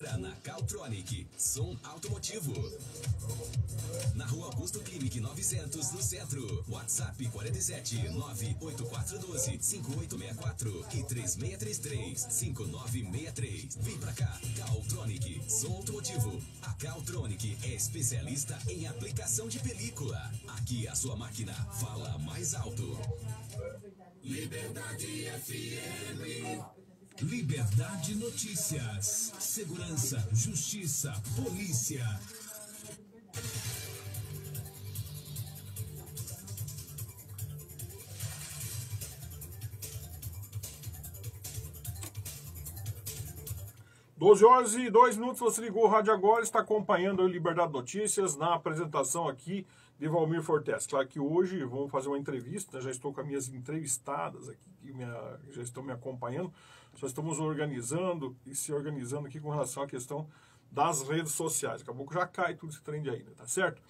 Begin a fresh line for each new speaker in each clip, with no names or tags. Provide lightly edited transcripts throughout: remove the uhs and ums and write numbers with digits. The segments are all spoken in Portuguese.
Na Caltronic, som automotivo. Na Rua Augusto Clinic 900, no centro. WhatsApp 47 98412 5864 e 3633 5963. Vem pra cá, Caltronic, som automotivo. A Caltronic é especialista em aplicação de película. Aqui a sua máquina fala mais alto. Liberdade FM. Liberdade Notícias, segurança, justiça, polícia.
Doze horas e 2 minutos, você ligou o rádio agora, está acompanhando a Liberdade Notícias na apresentação aqui de Valmir Fortes. Claro que hoje vamos fazer uma entrevista, já estou com as minhas entrevistadas aqui, que já estão me acompanhando. Só estamos organizando e se organizando aqui com relação à questão das redes sociais. Acabou que já cai tudo esse trem ainda, tá certo?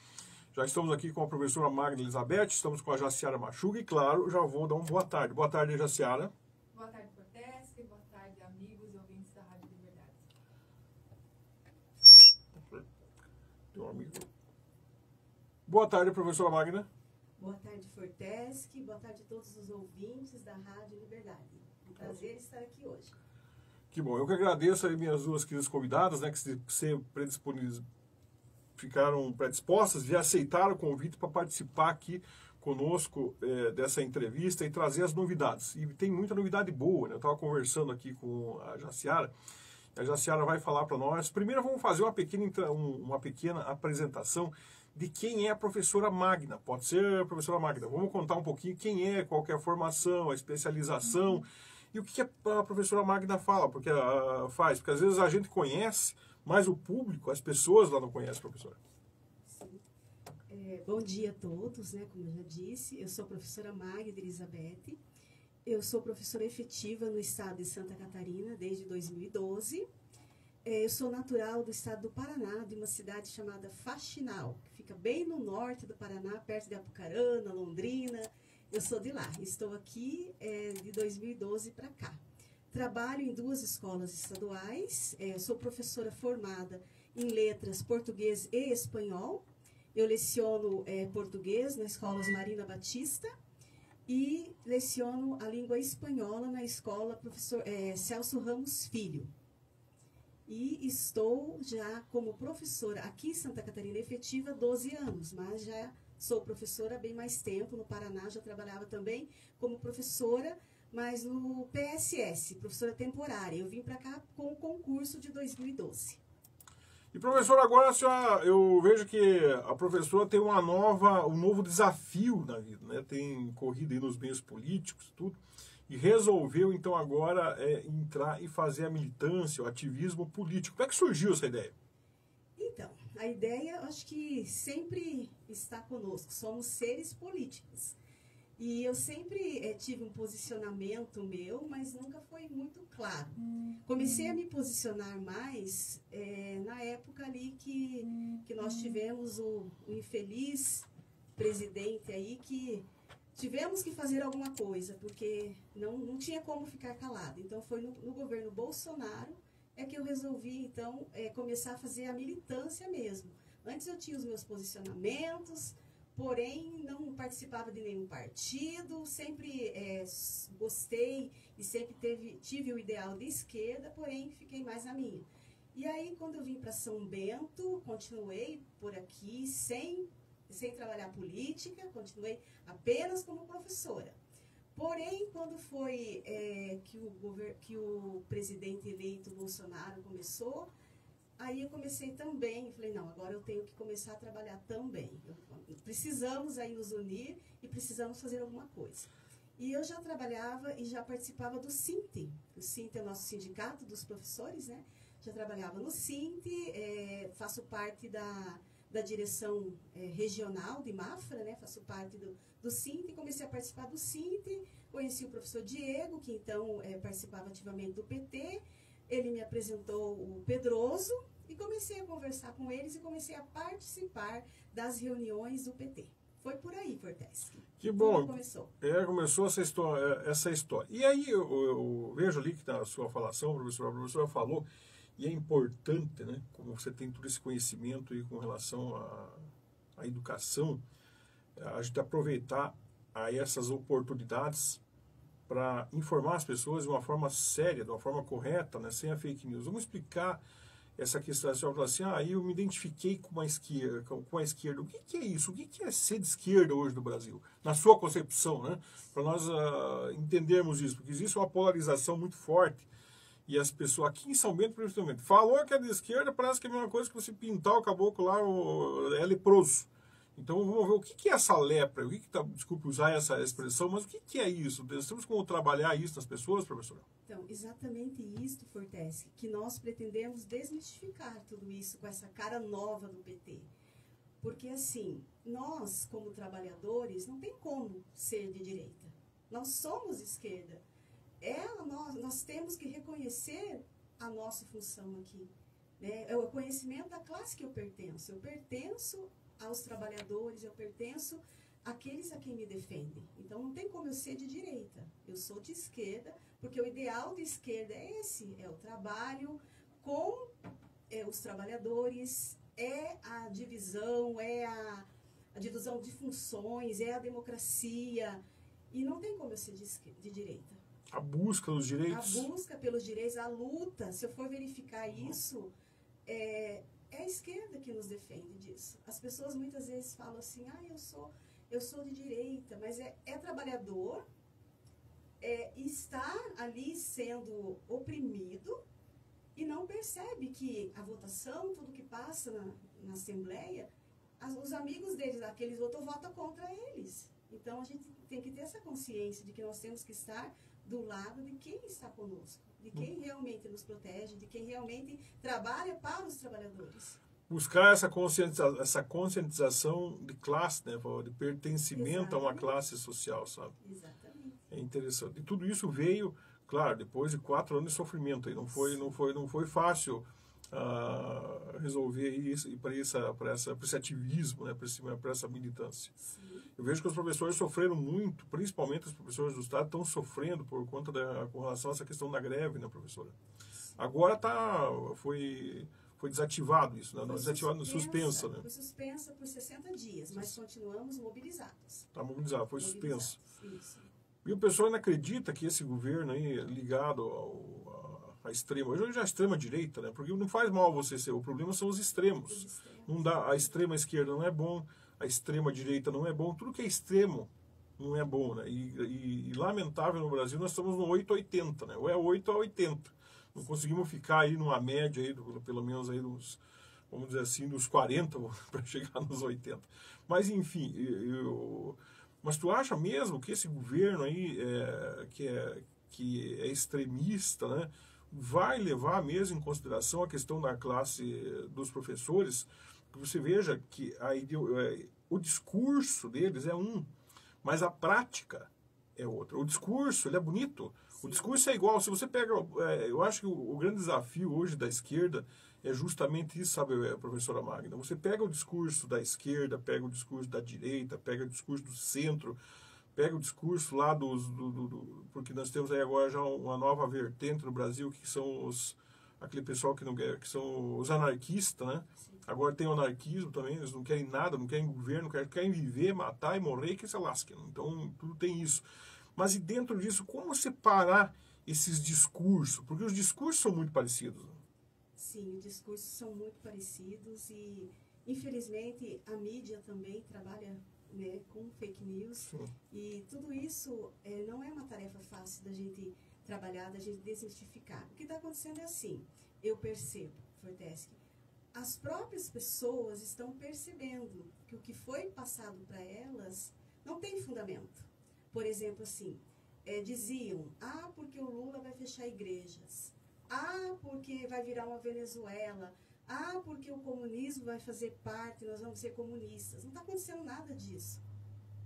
Já estamos aqui com a professora Magna Elizabeth, estamos com a Jaciara Machuga e, claro, já vou dar uma boa tarde. Boa tarde, Jaciara.
Boa tarde, Fortes, e boa tarde, amigos e ouvintes da Rádio Liberdade.
Tem um amigo. Boa tarde, professora Magna.
Boa tarde, Fortesque. Boa tarde a todos os ouvintes da Rádio Liberdade. Um prazer estar aqui hoje.
Que bom. Eu que agradeço aí minhas duas queridas convidadas, né, que ficaram predispostas e aceitaram o convite para participar aqui conosco dessa entrevista e trazer as novidades. E tem muita novidade boa, né? Eu estava conversando aqui com a Jaciara. A Jaciara vai falar para nós. Primeiro vamos fazer uma pequena apresentação de quem é a professora Magna. Pode ser, professora Magna. Vamos contar um pouquinho quem é, qual que é a formação, a especialização e o que a professora Magna fala, porque às vezes a gente conhece, mas o público, as pessoas lá não conhecem, professora.
Sim. Bom dia a todos, né? Como eu já disse, eu sou a professora Magna Elizabeth. Eu sou professora efetiva no estado de Santa Catarina desde 2012. Eu sou natural do estado do Paraná, de uma cidade chamada Faxinal, que fica bem no norte do Paraná, perto de Apucarana, Londrina. Eu sou de lá. Estou aqui de 2012 para cá. Trabalho em 2 escolas estaduais. Sou professora formada em letras português e espanhol. Eu leciono português na Escola Osmarina Batista e leciono a língua espanhola na escola professor Celso Ramos Filho. E estou já como professora aqui em Santa Catarina efetiva há 12 anos, mas já sou professora há bem mais tempo. No Paraná já trabalhava também como professora, mas no PSS, professora temporária. Eu vim para cá com o concurso de 2012.
E professora, agora a senhora, eu vejo que a professora tem um novo desafio na vida, né? Tem corrido aí nos meios políticos, tudo. E resolveu, então, agora entrar e fazer a militância, o ativismo político. Como é que surgiu essa ideia?
Então, a ideia, acho que sempre está conosco. Somos seres políticos. E eu sempre tive um posicionamento meu, mas nunca foi muito claro. Comecei a me posicionar mais na época ali que nós tivemos o infeliz presidente aí que... Tivemos que fazer alguma coisa, porque não tinha como ficar calado. Então, foi no governo Bolsonaro que eu resolvi, então, começar a fazer a militância mesmo. Antes eu tinha os meus posicionamentos, porém não participava de nenhum partido, sempre gostei e sempre tive o ideal de esquerda, porém fiquei mais na minha. E aí, quando eu vim para São Bento, continuei por aqui sem trabalhar política, continuei apenas como professora. Porém, quando foi que o presidente eleito Bolsonaro começou, aí eu comecei também, falei, não, agora eu tenho que começar a trabalhar também. Precisamos aí nos unir e precisamos fazer alguma coisa. E eu já trabalhava e já participava do SINT. O SINT é o nosso sindicato dos professores, né? Já trabalhava no SINT, faço parte da direção regional de Mafra, né? Faço parte do SINT, comecei a participar do SINT, conheci o professor Diego, que então participava ativamente do PT, ele me apresentou o Pedroso e comecei a conversar com eles e comecei a participar das reuniões do PT. Foi por aí, Fortes.
Que bom.
Tudo começou.
Começou essa história. E aí eu vejo ali que na sua falação, a professora falou E é importante, né, como você tem todo esse conhecimento aí com relação à educação, a gente aproveitar aí essas oportunidades para informar as pessoas de uma forma séria, de uma forma correta, né, sem a fake news. Vamos explicar essa questão. A senhora fala assim, eu me identifiquei com a esquerda. O que é isso? O que é ser de esquerda hoje no Brasil? Na sua concepção, né? Para nós entendermos isso, porque existe uma polarização muito forte. E as pessoas, aqui em São Bento, principalmente, falou que é de esquerda, parece que é a mesma coisa que você pintar o caboclo lá, é leproso. Então vamos ver o que é essa lepra, desculpe usar essa expressão, mas o que é isso? Nós temos como trabalhar isso nas pessoas, professora?
Então, exatamente isso, Forteschi, que nós pretendemos desmistificar tudo isso com essa cara nova do PT. Porque assim, nós como trabalhadores não tem como ser de direita. Nós somos esquerda. Nós temos que reconhecer a nossa função aqui. Né? É o conhecimento da classe que eu pertenço. Eu pertenço aos trabalhadores, eu pertenço àqueles a quem me defendem. Então, não tem como eu ser de direita. Eu sou de esquerda, porque o ideal de esquerda é esse, é o trabalho com os trabalhadores, é a divisão, a divisão de funções, é a democracia. E não tem como eu ser de direita.
A busca dos direitos.
A busca pelos direitos, a luta, se eu for verificar isso, é a esquerda que nos defende disso. As pessoas muitas vezes falam assim, eu sou de direita, mas é trabalhador, está ali sendo oprimido e não percebe que a votação, tudo que passa na Assembleia, os amigos deles, aqueles votam contra eles. Então, a gente tem que ter essa consciência de que nós temos que estar do lado de quem está conosco, de quem realmente nos protege, de quem realmente trabalha para os trabalhadores.
Buscar essa conscientização de classe, né, de pertencimento a uma classe social, sabe?
Exatamente.
É interessante. E tudo isso veio, claro, depois de 4 anos de sofrimento. Aí não foi fácil resolver isso e para esse ativismo, né, para essa militância.
Sim.
Eu vejo que os professores sofreram muito, principalmente os professores do Estado estão sofrendo por conta com relação a essa questão da greve, né, professora? Agora foi desativado isso, né? Suspensa, né?
Foi suspensa por 60 dias, mas continuamos mobilizados.
Está mobilizado, foi suspenso.
Isso.
E o pessoal ainda acredita que esse governo aí, ligado à extrema, hoje é a extrema direita, né? Porque não faz mal você ser, o problema são os extremos. Não dá, a extrema esquerda não é bom, a extrema direita não é bom, tudo que é extremo não é bom, né? E lamentável no Brasil, nós estamos no 880, né? Ou é 8 a 80. Não conseguimos ficar aí numa média aí, pelo menos aí nos, vamos dizer assim, nos 40 para chegar nos 80. Mas enfim, mas tu acha mesmo que esse governo aí que é extremista, né, vai levar mesmo em consideração a questão da classe dos professores? Que você veja que o discurso deles é um, mas a prática é outra. O discurso, ele é bonito. O discurso é igual. Se você pega... eu acho que o grande desafio hoje da esquerda é justamente isso, sabe, professora Magda? Você pega o discurso da esquerda, pega o discurso da direita, pega o discurso do centro, pega o discurso lá porque nós temos aí agora já uma nova vertente no Brasil, que são aquele pessoal que são os anarquistas, né? Agora tem o anarquismo também, eles não querem nada, não querem governo, querem viver, matar e morrer e que se lasquem. Então, tudo tem isso. Mas e dentro disso, como separar esses discursos? Porque os discursos são muito parecidos.
Sim, os discursos são muito parecidos e, infelizmente, a mídia também trabalha, né, com fake news. Sim. E tudo isso não é uma tarefa fácil da gente trabalhar, da gente desmistificar. O que está acontecendo é assim, eu percebo, Forteschi, as próprias pessoas estão percebendo que o que foi passado para elas não tem fundamento. Por exemplo, assim, diziam, porque o Lula vai fechar igrejas, porque vai virar uma Venezuela, porque o comunismo vai fazer parte, nós vamos ser comunistas. Não está acontecendo nada disso.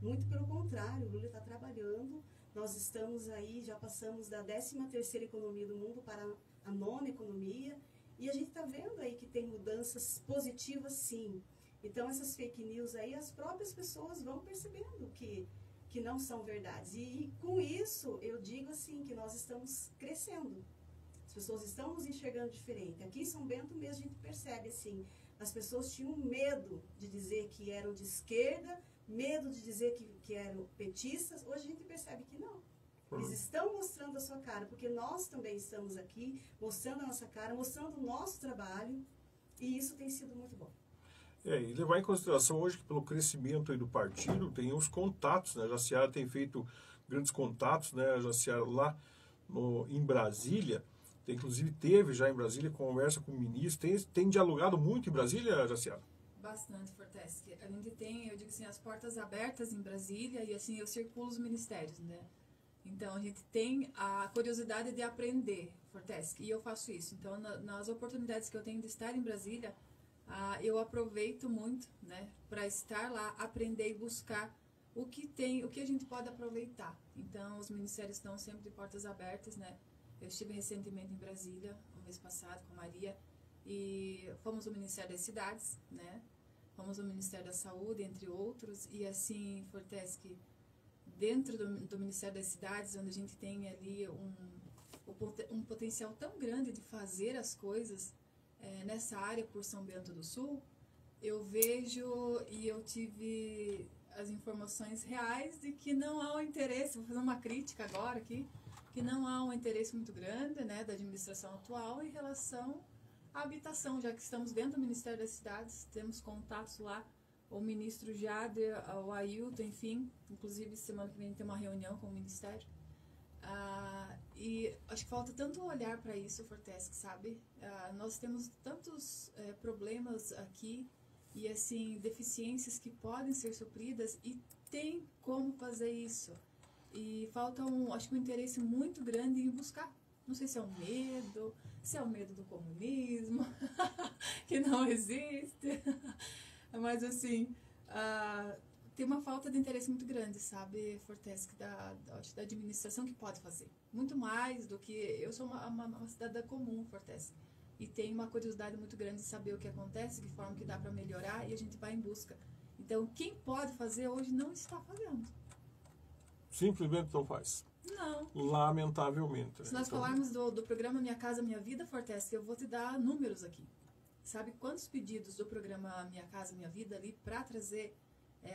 Muito pelo contrário, o Lula está trabalhando, nós estamos aí, já passamos da 13ª economia do mundo para a 9ª economia, e a gente está vendo aí que tem mudanças positivas, sim. Então, essas fake news aí, as próprias pessoas vão percebendo que não são verdades. E com isso, eu digo assim, que nós estamos crescendo. As pessoas estão nos enxergando diferente. Aqui em São Bento mesmo a gente percebe assim, as pessoas tinham medo de dizer que eram de esquerda, medo de dizer que eram petistas. Hoje a gente percebe que não. Eles estão mostrando a sua cara, porque nós também estamos aqui, mostrando a nossa cara, mostrando o nosso trabalho, e isso tem sido muito bom.
E levar em consideração hoje que pelo crescimento aí do partido, tem os contatos, né? A Jaciara tem feito grandes contatos, né? A Jaciara lá em Brasília, inclusive teve já em Brasília conversa com o ministro, tem dialogado muito em Brasília, Jaciara?
Bastante, Fortesque. A gente tem, eu digo assim, as portas abertas em Brasília e assim eu circulo os ministérios, né? Então a gente tem a curiosidade de aprender, Fortesque, e eu faço isso. Então nas oportunidades que eu tenho de estar em Brasília, eu aproveito muito, né, para estar lá, aprender e buscar o que a gente pode aproveitar. Então os ministérios estão sempre de portas abertas, né? Eu estive recentemente em Brasília, no mês passado, com a Maria, e fomos ao Ministério das Cidades, né? Fomos ao Ministério da Saúde, entre outros, e assim, Fortesque, dentro do Ministério das Cidades, onde a gente tem ali um potencial tão grande de fazer as coisas nessa área por São Bento do Sul, eu vejo e eu tive as informações reais de que não há um interesse, vou fazer uma crítica agora aqui, que não há um interesse muito grande, né, da administração atual em relação à habitação, já que estamos dentro do Ministério das Cidades, temos contatos lá, o ministro Jader, o Ailton, enfim, inclusive semana que vem tem uma reunião com o Ministério. E acho que falta tanto olhar para isso, Fortesque, sabe? Nós temos tantos problemas aqui e, assim, deficiências que podem ser supridas e tem como fazer isso. E falta, acho que um interesse muito grande em buscar. Não sei se é o medo do comunismo, que não existe, mas, assim, tem uma falta de interesse muito grande, sabe, Fortesque, da administração que pode fazer. Muito mais do que... Eu sou uma cidadã comum, Fortesque, e tenho uma curiosidade muito grande de saber o que acontece, de que forma que dá para melhorar, e a gente vai em busca. Então, quem pode fazer hoje não está fazendo.
Simplesmente não faz.
Não.
Lamentavelmente.
Se nós falarmos do programa Minha Casa Minha Vida, Fortesque, eu vou te dar números aqui. Sabe quantos pedidos do programa Minha Casa Minha Vida ali para trazer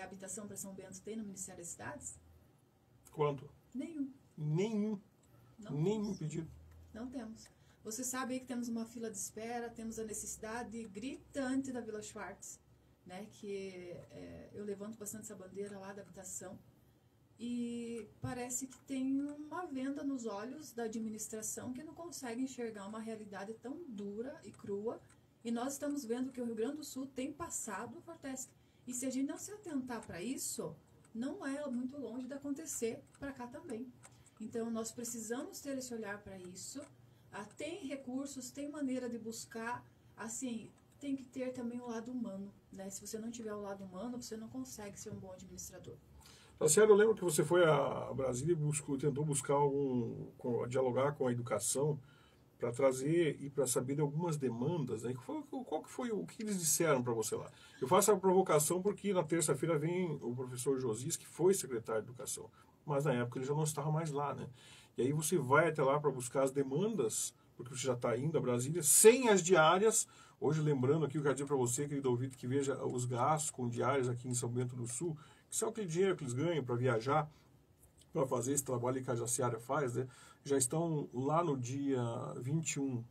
habitação para São Bento tem no Ministério das Cidades?
Quanto?
Nenhum.
Nenhum pedido.
Não temos. Você sabe aí que temos uma fila de espera, temos a necessidade gritante da Vila Schwartz, né, que eu levanto bastante essa bandeira lá da habitação, e parece que tem uma venda nos olhos da administração que não consegue enxergar uma realidade tão dura e crua, e nós estamos vendo que o Rio Grande do Sul tem passado, Fortesque, e se a gente não se atentar para isso, não é muito longe de acontecer para cá também. Então nós precisamos ter esse olhar para isso. Tem recursos, tem maneira de buscar, assim, tem que ter também o lado humano, né? Se você não tiver o lado humano, você não consegue ser um bom administrador.
Jaciara, eu lembro que você foi a Brasília e tentou buscar dialogar com a educação para trazer e para saber de algumas demandas, né? Qual que foi o que eles disseram para você lá? Eu faço a provocação porque na terça-feira vem o professor Josias, que foi secretário de Educação, mas na época ele já não estava mais lá, né? E aí você vai até lá para buscar as demandas, porque você já está indo a Brasília, sem as diárias. Hoje, lembrando aqui, eu quero dizer para você, querido ouvinte, que veja os gastos com diárias aqui em São Bento do Sul, que são aquele dinheiro que eles ganham para viajar, para fazer esse trabalho que a Jaciara faz, né? Já estão lá no dia 21,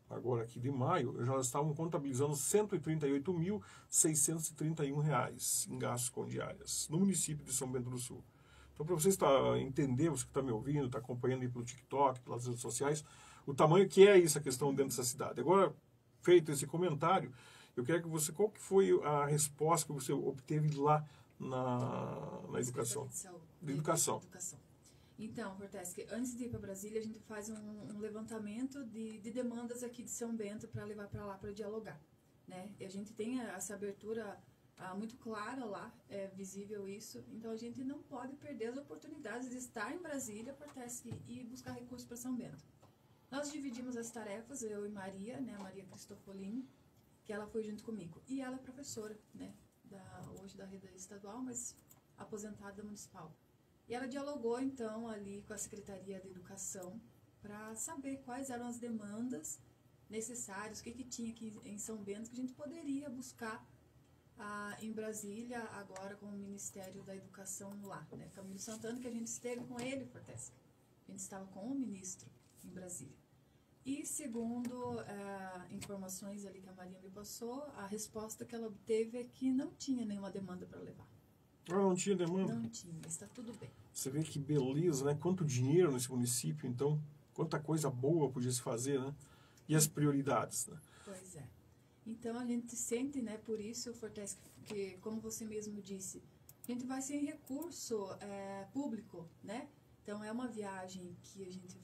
agora aqui de maio, já estavam contabilizando R$ 138.631 em gastos com diárias, no município de São Bento do Sul. Então, para você entender, você que está me ouvindo, está acompanhando aí pelo TikTok, pelas redes sociais, o tamanho que é essa questão dentro dessa cidade. Agora, feito esse comentário, eu quero que você... Qual que foi a resposta que você obteve lá na educação? De educação.
Então, Fortesque, antes de ir para Brasília, a gente faz um levantamento de demandas aqui de São Bento para levar para lá para dialogar, né? E a gente tem essa abertura muito clara lá, é visível isso, então a gente não pode perder as oportunidades de estar em Brasília, Fortesque, e buscar recursos para São Bento. Nós dividimos as tarefas, eu e Maria, né, Maria Cristofolini, que ela foi junto comigo, e ela é professora, né, hoje da rede estadual, mas aposentada municipal. E ela dialogou, então, ali com a Secretaria de Educação, para saber quais eram as demandas necessárias, o que tinha aqui em São Bento que a gente poderia buscar em Brasília, agora com o Ministério da Educação lá, né? Camilo Santana, que a gente esteve com ele, Fortesque. A gente estava com o ministro em Brasília. E segundo informações ali que a Maria me passou, a resposta que ela obteve é que não tinha nenhuma demanda para levar.
Ah, não tinha demanda?
Não tinha, está tudo bem.
Você vê que beleza, né? Quanto dinheiro nesse município, então, quanta coisa boa podia se fazer, né? E as prioridades, né?
Pois é. Então a gente sente, né, por isso, Fortesque, que como você mesmo disse, a gente vai sem recurso público, né? Então é uma viagem que a gente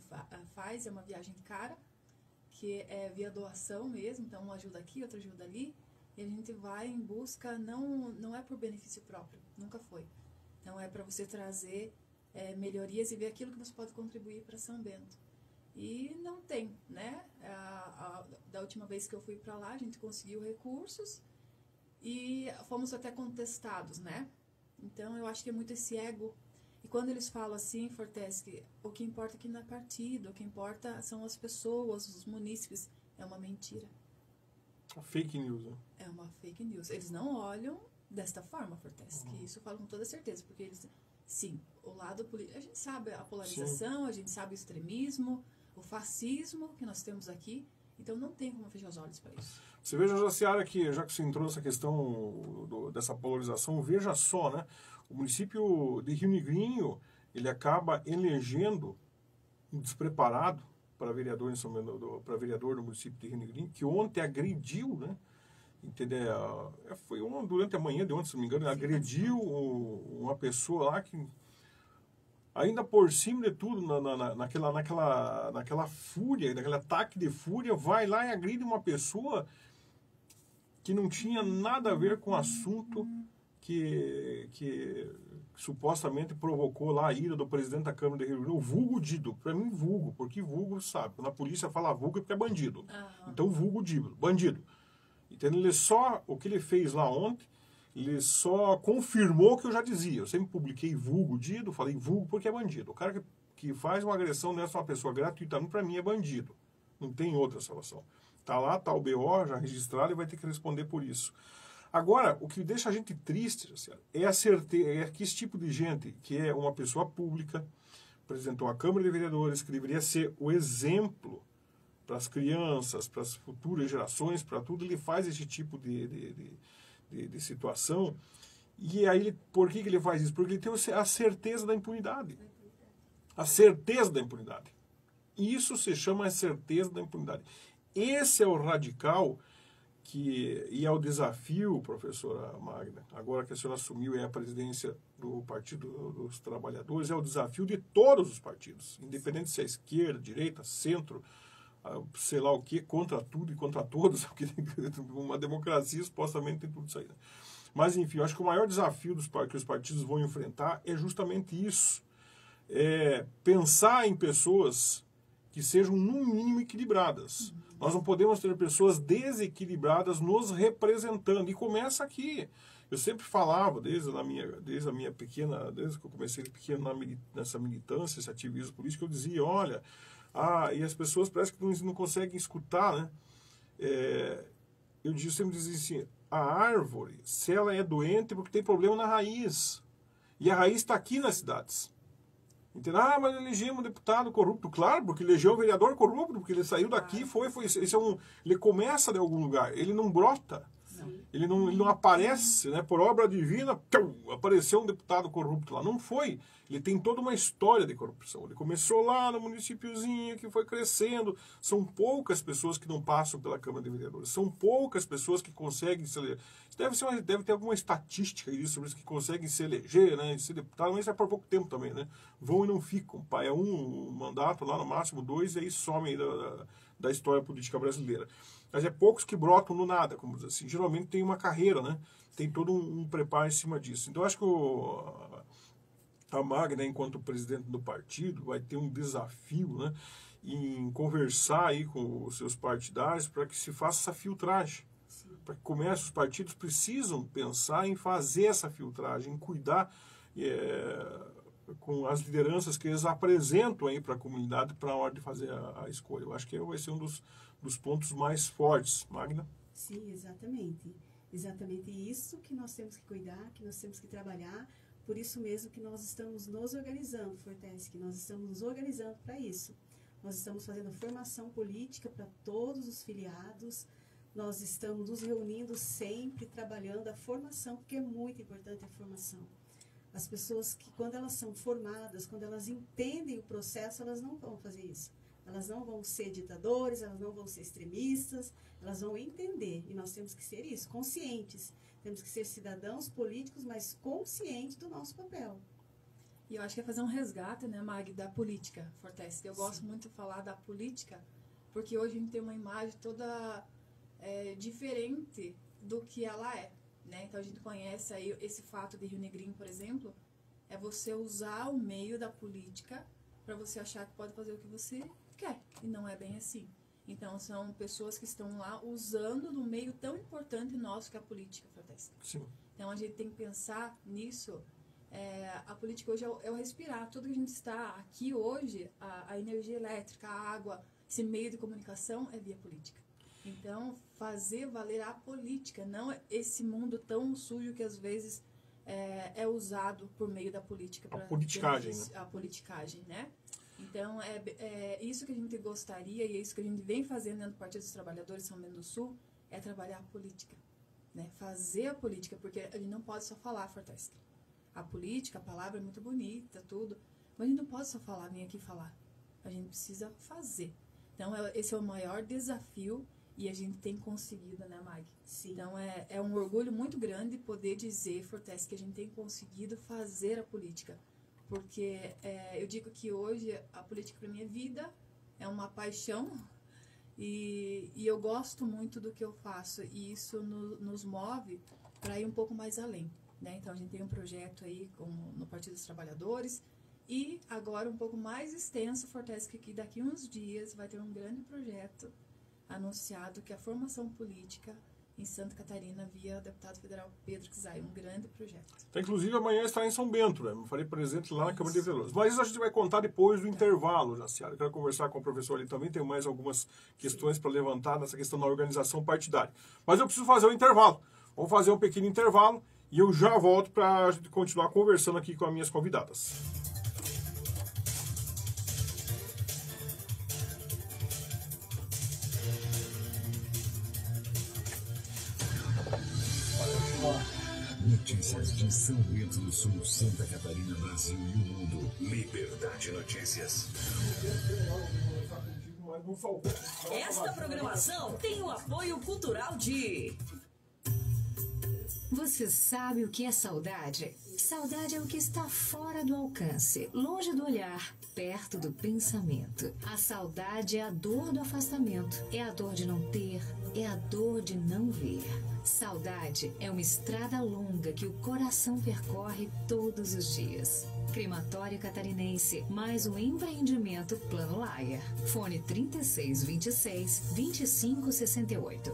faz, é uma viagem cara, que é via doação mesmo, então uma ajuda aqui, outra ajuda ali, e a gente vai em busca, não é por benefício próprio, nunca foi. Então é para você trazer melhorias e ver aquilo que você pode contribuir para São Bento. E não tem, né? Da última vez que eu fui para lá, a gente conseguiu recursos e fomos até contestados, né? Então eu acho que é muito esse ego. E quando eles falam assim, Fortesque, o que importa aqui não é partido, o que importa são as pessoas, os munícipes, é uma mentira.
Fake news, né?
É uma fake news. Eles não olham desta forma, Fortesque. Isso eu falo com toda certeza, porque eles, sim, o lado político, a gente sabe a polarização, a gente sabe o extremismo, o fascismo que nós temos aqui, então não tem como fechar os olhos para isso.
Você veja, Jaciara, que já que você entrou nessa questão dessa polarização, veja só, né? O município de Rio Negrinho, ele acaba elegendo um despreparado para vereador do município de Rio Negrinho, que ontem agrediu, né? Entendeu? Foi durante a manhã de ontem, se não me engano, agrediu uma pessoa lá que, ainda por cima de tudo, naquela fúria, naquele ataque de fúria, vai lá e agride uma pessoa que não tinha nada a ver com o assunto que supostamente provocou lá a ira do presidente da Câmara de Rio Negro, o vulgo Dido. Para mim, vulgo, porque vulgo, sabe, quando a polícia fala vulgo é porque é bandido. Então, vulgo Dido, bandido. Entendeu? O que ele fez lá ontem, ele só confirmou o que eu já dizia. Eu sempre publiquei vulgo Dido, falei vulgo porque é bandido. O cara que faz uma agressão nessa uma pessoa gratuitamente, para mim, é bandido. Não tem outra salvação. Tá lá, tá o BO já registrado e vai ter que responder por isso. Agora, o que deixa a gente triste, é a certeza, é que esse tipo de gente, que é uma pessoa pública, apresentou a Câmara de Vereadores, que deveria ser o exemplo para as crianças, para as futuras gerações, para tudo, ele faz esse tipo de situação. E aí, por que ele faz isso? Porque ele tem a certeza da impunidade. A certeza da impunidade. Isso se chama a certeza da impunidade. Esse é o radical e é o desafio, professora Magda, agora que a senhora assumiu a presidência do Partido dos Trabalhadores, é o desafio de todos os partidos, independente se é esquerda, direita, centro, sei lá o que, contra tudo e contra todos, porque uma democracia supostamente tem tudo isso aí. Né? Mas, enfim, eu acho que o maior desafio que os partidos vão enfrentar é justamente isso. É pensar em pessoas que sejam, no mínimo, equilibradas. Nós não podemos ter pessoas desequilibradas nos representando. E começa aqui. Eu sempre falava, desde que eu comecei pequeno nessa militância, esse ativismo político, eu dizia, olha, e as pessoas parece que não conseguem escutar, né? Eu sempre dizia assim, a árvore, se ela é doente, é porque tem problema na raiz. E a raiz está aqui nas cidades. Entendeu? Mas elegemos um deputado corrupto. Claro, porque elegeu um vereador corrupto, porque ele saiu daqui, ele começa de algum lugar, ele não brota. Ele não aparece, né? Por obra divina, apareceu um deputado corrupto lá. Não foi. Ele tem toda uma história de corrupção. Ele começou lá no municípiozinho, que foi crescendo. São poucas pessoas que não passam pela Câmara de Vereadores. São poucas pessoas que conseguem se eleger. Deve ter alguma estatística disso, sobre isso, que conseguem se eleger, né? Ser deputado, mas isso é por pouco tempo também, né? Vão e não ficam. É um mandato, lá no máximo 2, e aí somem da história política brasileira. Mas é poucos que brotam no nada, como diz assim. Geralmente tem uma carreira, né? Tem todo um preparo em cima disso. Então, eu acho que a Magda, enquanto presidente do partido, vai ter um desafio, né? Em conversar aí com os seus partidários para que se faça essa filtragem. Para que comece, os partidos precisam pensar em fazer essa filtragem, em cuidar com as lideranças que eles apresentam aí para a comunidade para a hora de fazer a escolha. Eu acho que vai ser um dos pontos mais fortes. Magda?
Sim, exatamente. Exatamente isso que nós temos que cuidar, que nós temos que trabalhar. Por isso mesmo que nós estamos nos organizando, Fortesc, que nós estamos nos organizando para isso. Nós estamos fazendo formação política para todos os filiados. Nós estamos nos reunindo sempre, trabalhando a formação, porque é muito importante a formação. As pessoas que, quando elas são formadas, quando elas entendem o processo, elas não vão fazer isso. Elas não vão ser ditadores, elas não vão ser extremistas, elas vão entender. E nós temos que ser isso, conscientes. Temos que ser cidadãos políticos, mas conscientes do nosso papel.
E eu acho que é fazer um resgate, né, Mag, da política, Fortesc. Eu gosto muito de falar da política, porque hoje a gente tem uma imagem toda diferente do que ela é. Né? Então a gente conhece aí esse fato de Rio Negrinho, por exemplo, é você usar o meio da política para você achar que pode fazer o que você quer, e não é bem assim. Então são pessoas que estão lá usando no meio tão importante nosso que é a política, Fortesc.
Sim.
Então a gente tem que pensar nisso. A política hoje é o respirar. Tudo que a gente está aqui hoje, a energia elétrica, a água, esse meio de comunicação é via política. Então, fazer valer a política, não esse mundo tão sujo que às vezes é usado por meio da política.
A politicagem, né?
A politicagem, né? Então, é isso que a gente gostaria e é isso que a gente vem fazendo dentro do Partido dos Trabalhadores São Bento do Sul, é trabalhar a política. Né? Fazer a política, porque a gente não pode só falar, Fortesc. A política, a palavra é muito bonita, tudo, mas a gente não pode só falar, vir aqui falar. A gente precisa fazer. Então, esse é o maior desafio. E a gente tem conseguido, né, Mag?
Sim.
Então, é um orgulho muito grande poder dizer, Fortesc, que a gente tem conseguido fazer a política. Porque eu digo que hoje a política para mim é vida, é uma paixão, e eu gosto muito do que eu faço. E isso nos move para ir um pouco mais além. Né? Então, a gente tem um projeto aí no Partido dos Trabalhadores, e agora um pouco mais extenso, Fortesc, que daqui a uns dias vai ter um grande projeto anunciado, que é a formação política em Santa Catarina via deputado federal Pedro Kizai, um grande projeto.
Então, inclusive, amanhã estará em São Bento, né? Eu farei presente lá na Câmara de Vereadores. Mas isso a gente vai contar depois do intervalo, Jaciara. Eu quero conversar com o professor ali também, tenho mais algumas questões para levantar nessa questão da organização partidária. Mas eu preciso fazer o intervalo. Vamos fazer um pequeno intervalo e eu já volto para a gente continuar conversando aqui com as minhas convidadas.
Notícias de São Bento do Sul, Santa Catarina, Brasil e o mundo. Liberdade Notícias.
Esta programação tem o apoio cultural de...
Você sabe o que é saudade? Saudade é o que está fora do alcance, longe do olhar, perto do pensamento. A saudade é a dor do afastamento, é a dor de não ter, é a dor de não ver. Saudade é uma estrada longa que o coração percorre todos os dias. Crematório Catarinense, mais um empreendimento Plano Laia. Fone 3626-2568.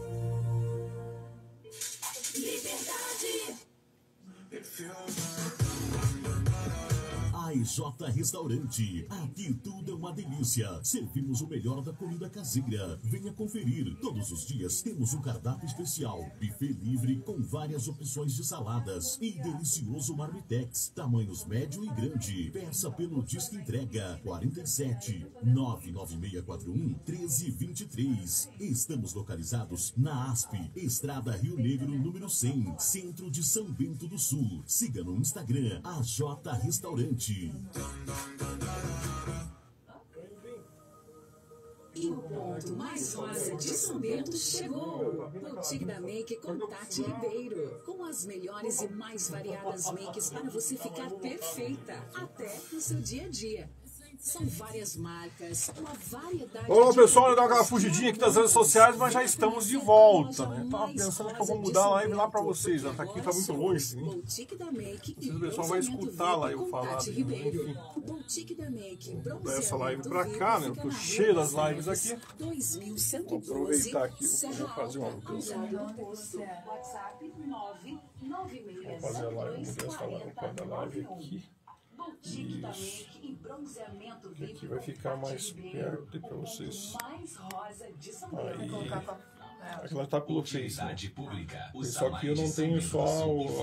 AIJ Restaurante. Aqui tudo é uma delícia. Servimos o melhor da comida caseira. Venha conferir. Todos os dias temos um cardápio especial. Buffet livre com várias opções de saladas. E delicioso marmitex. Tamanhos médio e grande. Peça pelo Disque Entrega 47 99641 1323. Estamos localizados na ASP, Estrada Rio Negro, número 100, Centro de São Bento do Sul. Siga no Instagram, AJ Restaurante.
E o ponto mais rosa de São Bento chegou. Boutique da Make com Tati Ribeiro. Com as melhores e mais variadas makes para você ficar perfeita, até no seu dia a dia. São várias marcas, uma variedade.
Ô pessoal, eu dou aquela fugidinha aqui das redes sociais, mas já estamos de volta, né? Tava pensando que eu vou mudar a live lá pra vocês, já tá aqui, tá muito longe, hein?
Boutique da Make e
o pessoal vai escutar lá eu falar.
Enfim. Boutique da Make,
vou dar essa live pra cá, né? Eu tô cheio das lives aqui. Vou aproveitar aqui, vou fazer uma mudança.
WhatsApp 996.
Vou fazer a live, vou mudar essa live, a live aqui.
Boutique da Make e bronzeamento VIP.
Aqui vai ficar mais perto para vocês.
Mais rosa de São Paulo.
Aí. Ela tá pelo Face, né?
Pública,
Só que eu não tenho só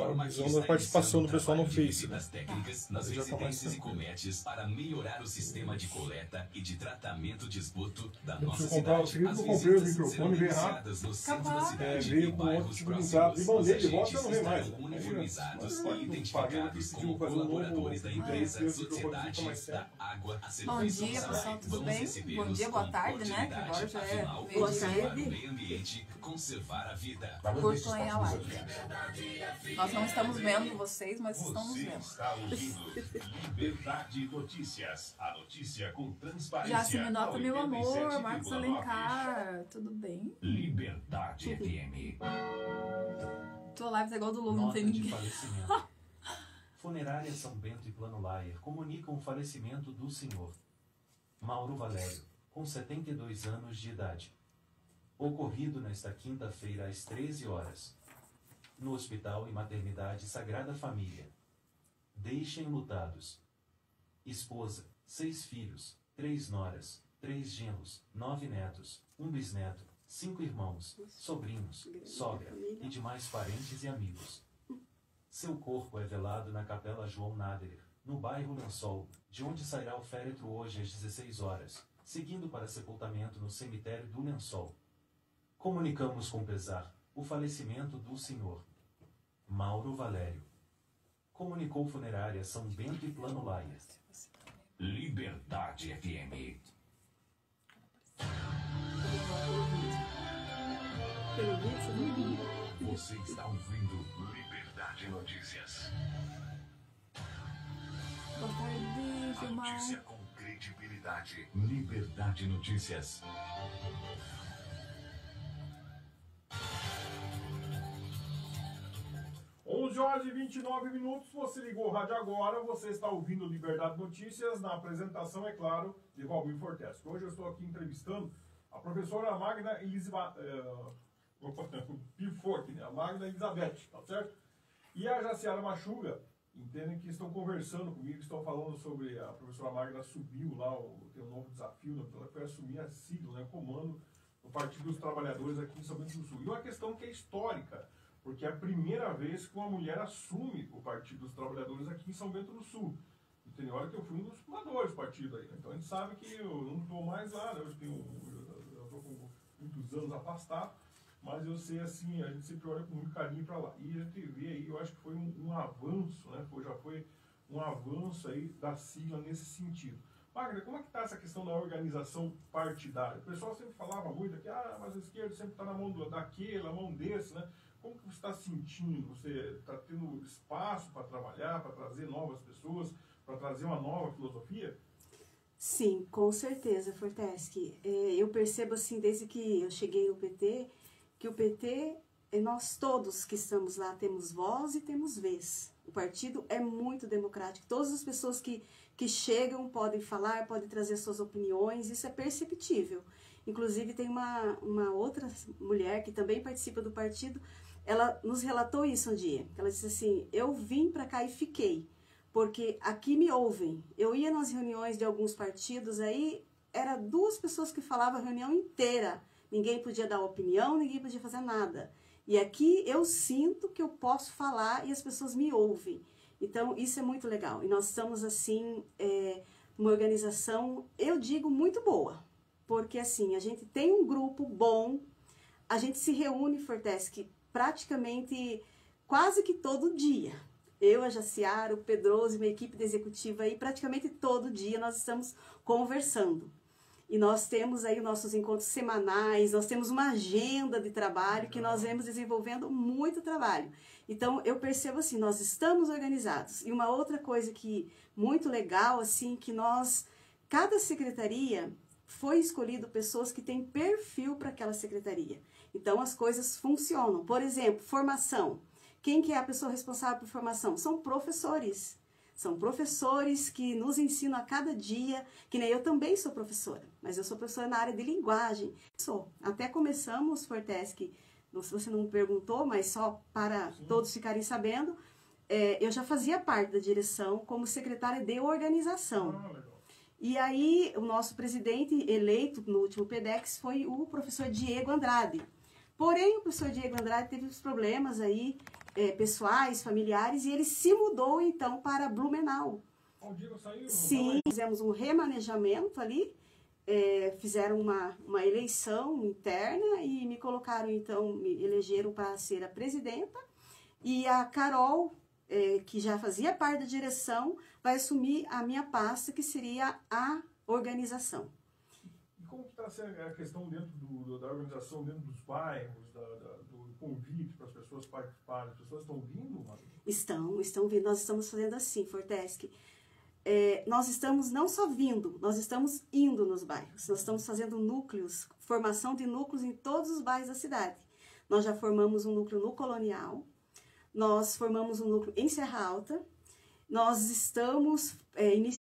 a visão da participação do pessoal no Face, né?
das técnicas nas
Aí já tá mais
residências e comédios para melhorar o sistema de coleta e de tratamento de esgoto da
Eu
nossa
preciso comprar,
cidade.
eu comprei o microfone, veio errado.
No centro da cidade
veio
e
com outro
bairros
tipo de
próximos.
entrada. E mandei
Os
de volta, eu não
agentes
veio mais,
estarão
né?
uniformizados
Aí,
e identificados como colaboradores da empresa, sociedade, da água a ser
Bom dia, pessoal, tudo bem? Bom dia, boa tarde, né? Que agora já é
Boa tarde.
meio ambiente, conservar a vida.
Curtam aí a live. Nós não estamos vendo vocês, mas estamos
Você
vendo.
está ouvindo Liberdade Notícias. A notícia com transparência.
Já se me nota, meu amor,
87,9.
Marcos Alencar, tudo bem?
Liberdade FM.
Tua live tá igual do Lobo, não
Nota
tem
de
ninguém.
falecimento. Funerária São Bento e Plano Laier comunicam o falecimento do senhor Mauro Valério, com 72 anos de idade. Ocorrido nesta quinta-feira às 13 horas, no Hospital e Maternidade Sagrada Família. Deixem lutados. Esposa, 6 filhos, 3 noras, 3 genros, 9 netos, 1 bisneto, 5 irmãos, sobrinhos, sogra e demais parentes e amigos. Seu corpo é velado na Capela João Nader, no bairro Lençol, de onde sairá o féretro hoje às 16 horas, seguindo para sepultamento no cemitério do Lençol. Comunicamos com pesar o falecimento do senhor Mauro Valério. Comunicou Funerária São Bento e Plano Laier.
Liberdade FM. Você está ouvindo Liberdade Notícias.
Boa tarde,
A
Gilmar.
notícia com credibilidade. Liberdade Notícias.
Horas e 29 minutos, você ligou o rádio agora, você está ouvindo Liberdade Notícias, na apresentação, é claro, de Valmir Fortes. Hoje eu estou aqui entrevistando a professora Magda Piforte, né? A Magda Elizabeth, tá certo? E a Jaciara Machuga, entendem que estão conversando comigo, estão falando sobre a professora Magda subiu lá, tem um novo desafio, né? Ela foi assumir a sigla, né? Comando do Partido dos Trabalhadores aqui em São Bento do Sul. E uma questão que é histórica, porque é a primeira vez que uma mulher assume o Partido dos Trabalhadores aqui em São Bento do Sul. E tem hora que eu fui um dos fundadores do partido aí, né? Então a gente sabe que eu não estou mais lá, né? Eu estou com muitos anos afastado, mas eu sei assim, a gente sempre olha com muito carinho para lá. E a gente vê aí, eu acho que foi um avanço, né? Já foi um avanço aí da sigla nesse sentido. Magda, como é que está essa questão da organização partidária? O pessoal sempre falava muito aqui, mas a esquerda sempre está na mão daquele, na mão desse, né? Como que você está sentindo? Você está tendo espaço para trabalhar, para trazer novas pessoas, para trazer uma nova filosofia?
Sim, com certeza, Forteschi. Eu percebo assim, desde que eu cheguei no PT, que o PT, nós todos que estamos lá temos voz e temos vez. O partido é muito democrático. Todas as pessoas que chegam podem falar, podem trazer suas opiniões, isso é perceptível. Inclusive tem uma outra mulher que também participa do partido, ela nos relatou isso um dia. Ela disse assim, eu vim para cá e fiquei, porque aqui me ouvem. Eu ia nas reuniões de alguns partidos, aí era 2 pessoas que falavam a reunião inteira. Ninguém podia dar opinião, ninguém podia fazer nada. E aqui eu sinto que eu posso falar e as pessoas me ouvem. Então isso é muito legal. E nós estamos assim, uma organização, eu digo, muito boa. Porque assim, a gente tem um grupo bom, a gente se reúne, Forteschi, praticamente quase que todo dia. Eu, a Jaciara, o Pedroso e minha equipe de executiva aí, praticamente todo dia nós estamos conversando. E nós temos aí nossos encontros semanais, nós temos uma agenda de trabalho que nós vemos desenvolvendo muito trabalho. Então, eu percebo assim, nós estamos organizados. E uma outra coisa que muito legal, assim, que cada secretaria foi escolhido pessoas que têm perfil para aquela secretaria. Então, as coisas funcionam. Por exemplo, formação. Quem que é a pessoa responsável por formação? São professores. São professores que nos ensinam a cada dia, que nem eu também sou professora, mas eu sou professora na área de linguagem. Até começamos, Forteschi, se você não me perguntou, mas só para todos ficarem sabendo, eu já fazia parte da direção como secretária de organização.
Legal.
E aí, o nosso presidente eleito no último PEDEX foi o professor Diego Andrade. Porém, o professor Diego Andrade teve uns problemas aí, pessoais, familiares, e ele se mudou, então, para Blumenau.
O Diego saiu?
Sim, fizemos um remanejamento ali, fizeram uma eleição interna e me colocaram, então, me elegeram para ser a presidenta. E a Carol, que já fazia parte da direção, vai assumir a minha pasta, que seria a organização.
E como que está sendo a questão dentro da organização, dentro dos bairros, do convite para as pessoas participarem? As pessoas estão vindo, Maria?
Estão vindo. Nós estamos fazendo assim, Fortesc. Nós estamos não só vindo, nós estamos indo nos bairros. Nós estamos fazendo núcleos, formação de núcleos em todos os bairros da cidade. Nós já formamos um núcleo no Colonial, nós formamos um núcleo em Serra Alta, nós estamos iniciando.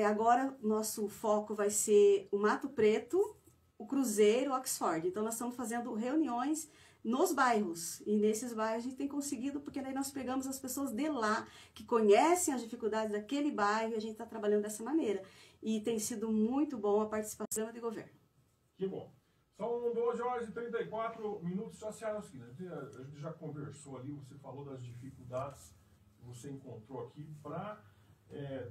Agora, nosso foco vai ser o Mato Preto, o Cruzeiro, o Oxford. Então, nós estamos fazendo reuniões nos bairros. E nesses bairros a gente tem conseguido, porque daí nós pegamos as pessoas de lá, que conhecem as dificuldades daquele bairro, e a gente está trabalhando dessa maneira. E tem sido muito bom a participação de governo.
Que bom. São 12 horas e 34 minutos. Já se a gente já conversou ali, você falou das dificuldades que você encontrou aqui para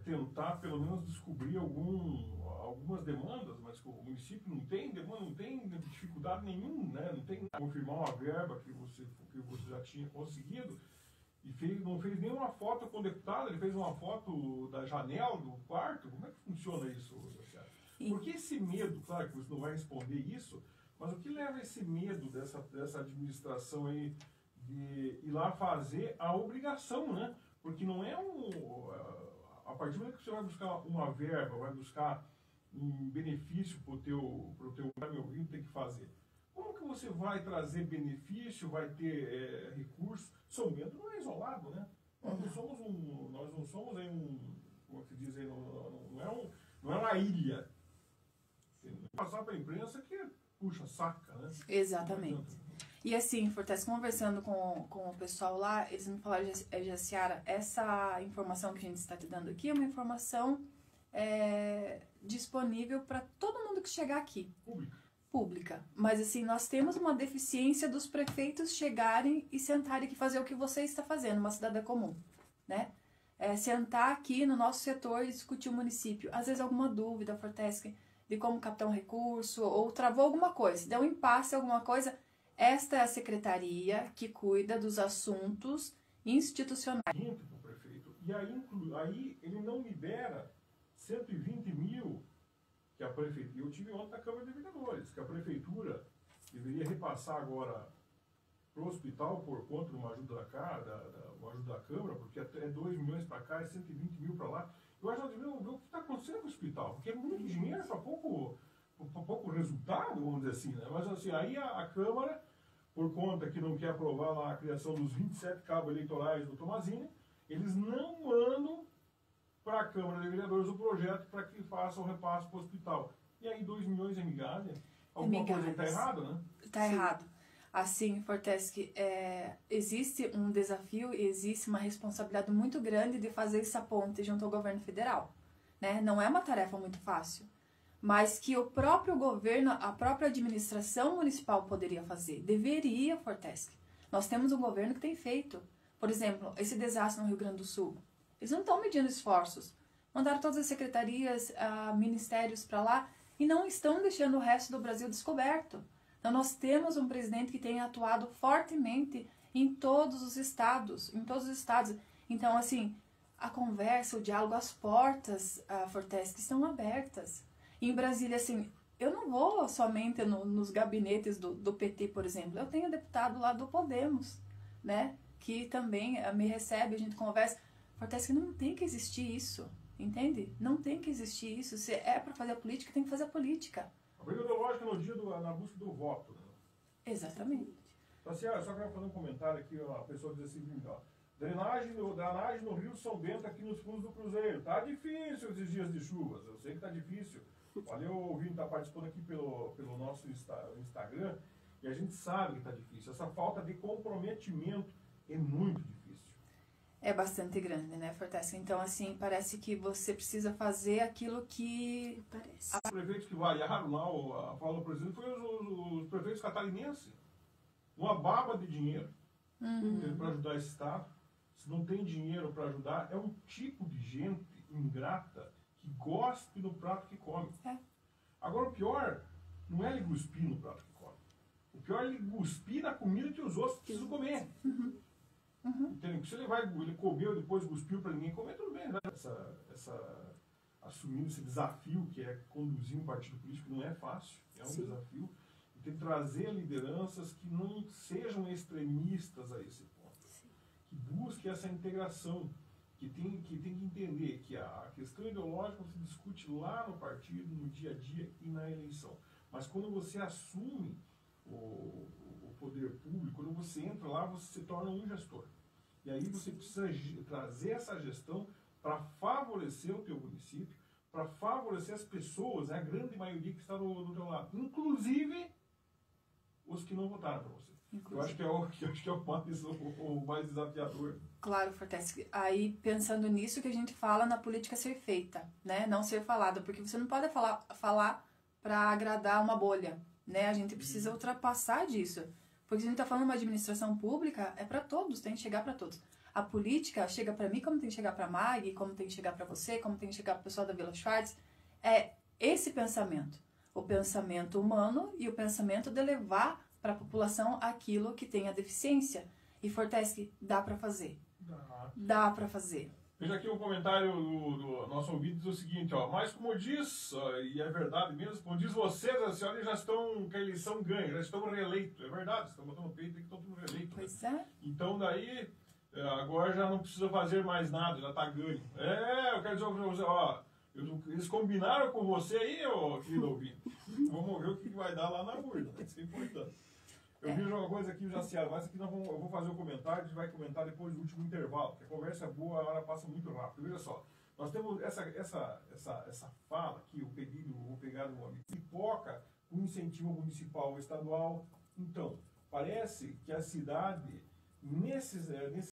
tentar, pelo menos, descobrir algumas demandas, mas o município não tem demanda, não tem dificuldade nenhuma, né? Não tem confirmar uma verba que você já tinha conseguido, e não fez nenhuma foto com o deputado, ele fez uma foto da janela do quarto. Como é que funciona isso, Luciana? Por que esse medo? Claro que você não vai responder isso, mas o que leva a esse medo dessa administração aí de ir lá fazer a obrigação, né? Porque não é a partir do momento que você vai buscar uma verba, vai buscar um benefício para o teu meu ouvido, tem que fazer. Como que você vai trazer benefício, vai ter recursos? São Bento não é isolado, né? Nós não somos como se diz aí, não é uma ilha. Passar para a imprensa que puxa, saca, né?
Exatamente. E assim, Fortes, conversando com o pessoal lá, eles me falaram, Jaciara, essa informação que a gente está te dando aqui é uma informação disponível para todo mundo que chegar aqui. Pública. Mas assim, nós temos uma deficiência dos prefeitos chegarem e sentarem aqui fazer o que você está fazendo, uma cidadã comum, né? Sentar aqui no nosso setor e discutir o município. Às vezes alguma dúvida, Fortes, de como captar um recurso, ou travou alguma coisa, deu um impasse, alguma coisa. Esta é a secretaria que cuida dos assuntos institucionais.
O prefeito. E aí ele não libera 120 mil que a prefeitura. Eu tive ontem na Câmara de Vereadores, que a prefeitura deveria repassar agora para o hospital por conta de uma ajuda da Câmara, porque é 2 milhões para cá, é 120 mil para lá. Eu acho que ver o que está acontecendo com o hospital, porque é muito dinheiro para pouco resultado, vamos dizer assim, né? Mas assim, aí a Câmara, por conta que não quer aprovar lá a criação dos 27 cabos eleitorais do Tomazini, eles não mandam para a Câmara de Vereadores o projeto para que faça o repasse para o hospital. E aí 2 milhões é migalha? Alguma coisa está errada, né?
Está errado. Assim, Fortes, existe um desafio e existe uma responsabilidade muito grande de fazer essa ponte junto ao governo federal, né? Não é uma tarefa muito fácil, mas que o próprio governo, a própria administração municipal poderia fazer, deveria, Fortes. Nós temos um governo que tem feito. Por exemplo, esse desastre no Rio Grande do Sul. Eles não estão medindo esforços. Mandaram todas as secretarias, ministérios para lá e não estão deixando o resto do Brasil descoberto. Então, nós temos um presidente que tem atuado fortemente em todos os estados, Então, assim, a conversa, o diálogo, as portas, Fortes, que estão abertas. Em Brasília, assim, eu não vou somente nos gabinetes do PT, por exemplo. Eu tenho deputado lá do Podemos, né? Que também me recebe, a gente conversa. Fortes, que não tem que existir isso, entende? Não tem que existir isso. Se é para fazer a política, tem que fazer a política.
A briga ideológica no dia na busca do voto. Né?
Exatamente.
Tassiana, só quero fazer um comentário aqui, a pessoa diz assim, ó, drenagem no Rio São Bento aqui nos fundos do Cruzeiro. Tá difícil esses dias de chuvas, eu sei que tá difícil. Olha, o ouvinte tá participando aqui pelo nosso Instagram, e a gente sabe que tá difícil. Essa falta de comprometimento é muito difícil.
É bastante grande, né, Fortesque? Então, assim, parece que você precisa fazer aquilo que...
Parece.
Os prefeitos que variaram lá, a fala do presidente, foi os prefeitos catarinenses. Uma baba de dinheiro para ajudar esse Estado. Se não tem dinheiro para ajudar, é um tipo de gente ingrata que gospe no prato que come. Agora, o pior não é ele cuspir no prato que come. O pior é ele cuspir na comida que os outros precisam comer. Entendeu? Se ele comeu e depois cuspiu para ninguém comer, tudo bem. Né? Assumindo esse desafio que é conduzir um partido político não é fácil, é um desafio. E tem que trazer lideranças que não sejam extremistas a esse ponto. Que busquem essa integração. Que tem que entender que a questão ideológica se discute lá no partido, no dia a dia e na eleição. Mas quando você assume o poder público, quando você entra lá, você se torna um gestor. E aí você precisa trazer essa gestão para favorecer o teu município, para favorecer as pessoas, né, a grande maioria que está do teu lado. Inclusive os que não votaram para você. Eu acho que é o mais desafiador.
Claro, Fortesque. Aí, pensando nisso, que a gente fala na política ser feita, né? Não ser falada, porque você não pode falar para agradar uma bolha, né? A gente precisa ultrapassar disso. Porque se a gente está falando de uma administração pública, é para todos, tem que chegar para todos. A política chega para mim como tem que chegar para a Mag, como tem que chegar para você, como tem que chegar para o pessoal da Vila Schwartz. É esse pensamento. O pensamento humano e o pensamento de levar para a população aquilo que tem a deficiência. E Fortesque, dá para fazer. Dá para fazer.
Veja aqui um comentário do nosso ouvinte, diz o seguinte, ó, mas como diz, e é verdade mesmo, como diz vocês, as senhoras já estão, que a eleição ganha, já estão reeleitos. É verdade, estão botando no peito que estão tudo reeleitos.
Pois
né?
é.
Então daí, agora já não precisa fazer mais nada, já está ganho. Eu quero dizer para você, ó, eles combinaram com você aí, ô querido ouvinte. Vamos ver o que vai dar lá na urna, isso é importante. Eu vi uma coisa aqui, Jaciara, mas aqui eu vou fazer o comentário, a gente vai comentar depois do último intervalo, porque a conversa é boa, a hora passa muito rápido. Veja só, nós temos essa fala aqui, vou pegar do amigo, pipoca com incentivo municipal ou estadual. Então, parece que a cidade, nesses